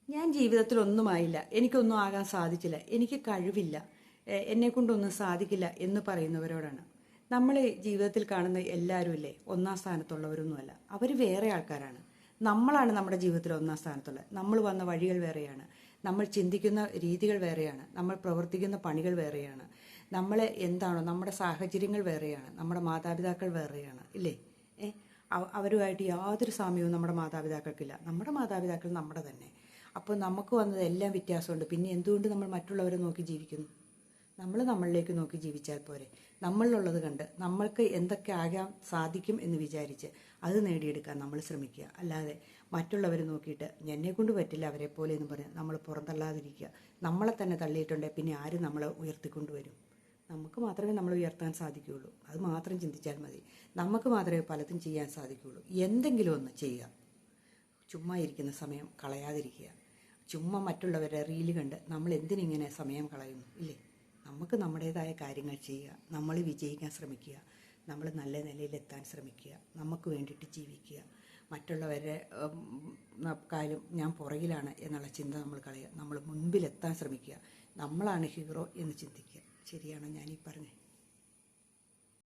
ഞാൻ ജീവിതത്തിൽ ഒന്നുമായില്ല, എനിക്കൊന്നും ആകാൻ സാധിച്ചില്ല, എനിക്ക് കഴിവില്ല, എന്നെ കൊണ്ടൊന്നും സാധിക്കില്ല എന്ന് പറയുന്നവരോടാണ്. നമ്മൾ ജീവിതത്തിൽ കാണുന്ന എല്ലാവരും ഇല്ലേ ഒന്നാം സ്ഥാനത്തുള്ളവരൊന്നുമല്ല, അവർ വേറെ ആൾക്കാരാണ്. നമ്മളാണ് നമ്മുടെ ജീവിതത്തിൽ ഒന്നാം സ്ഥാനത്തുള്ളത്. നമ്മൾ വന്ന വഴികൾ വേറെയാണ്, നമ്മൾ ചിന്തിക്കുന്ന രീതികൾ വേറെയാണ്, നമ്മൾ പ്രവർത്തിക്കുന്ന പണികൾ വേറെയാണ്, നമ്മൾ എന്താണോ നമ്മുടെ സാഹചര്യങ്ങൾ വേറെയാണ്, നമ്മുടെ മാതാപിതാക്കൾ വേറെയാണ് ഇല്ലേ. അവരുമായിട്ട് യാതൊരു സാമ്യവും നമ്മുടെ മാതാപിതാക്കൾക്കില്ല. നമ്മുടെ മാതാപിതാക്കൾ നമ്മുടെ തന്നെ. അപ്പോൾ നമുക്ക് വന്നത് എല്ലാം വ്യത്യാസമുണ്ട്. പിന്നെ എന്തുകൊണ്ട് നമ്മൾ മറ്റുള്ളവരെ നോക്കി ജീവിക്കുന്നു? നമ്മൾ നമ്മളിലേക്ക് നോക്കി ജീവിച്ചാൽ പോരെ. നമ്മളിലുള്ളത് കണ്ട് നമ്മൾക്ക് എന്തൊക്കെ ആകാൻ സാധിക്കും എന്ന് വിചാരിച്ച് അത് നേടിയെടുക്കാൻ നമ്മൾ ശ്രമിക്കുക. അല്ലാതെ മറ്റുള്ളവരെ നോക്കിയിട്ട് എന്നെ കൊണ്ട് പറ്റില്ല അവരെ പോലെ എന്ന് പറഞ്ഞ് നമ്മൾ പുറന്തള്ളാതിരിക്കുക. നമ്മളെ തന്നെ തള്ളിയിട്ടുണ്ടെങ്കിൽ പിന്നെ ആരും നമ്മളെ ഉയർത്തിക്കൊണ്ടുവരും? നമുക്ക് മാത്രമേ നമ്മൾ ഉയർത്താൻ സാധിക്കുകയുള്ളൂ. അത് മാത്രം ചിന്തിച്ചാൽ മതി. നമുക്ക് മാത്രമേ പലതും ചെയ്യാൻ സാധിക്കുകയുള്ളൂ. എന്തെങ്കിലും ഒന്ന് ചെയ്യുക. ചുമ്മാ ഇരിക്കുന്ന സമയം കളയാതിരിക്കുക. ചുമ്മാ മറ്റുള്ളവരുടെ റീല് കണ്ട് നമ്മൾ എന്തിനിങ്ങനെ സമയം കളയുന്നു ഇല്ലേ. നമുക്ക് നമ്മുടേതായ കാര്യങ്ങൾ ചെയ്യുക. നമ്മൾ വിജയിക്കാൻ ശ്രമിക്കുക. നമ്മൾ നല്ല നിലയിലെത്താൻ ശ്രമിക്കുക. നമുക്ക് വേണ്ടിയിട്ട് ജീവിക്കുക. മറ്റുള്ളവരുടെ കാര്യം ഞാൻ പുറകിലാണ് എന്നുള്ള ചിന്ത നമ്മൾ കളയുക. നമ്മൾ മുൻപിലെത്താൻ ശ്രമിക്കുക. നമ്മളാണ് ഹീറോ എന്ന് ചിന്തിക്കുക. ശരിയാണോ ഞാനീ പറഞ്ഞത്?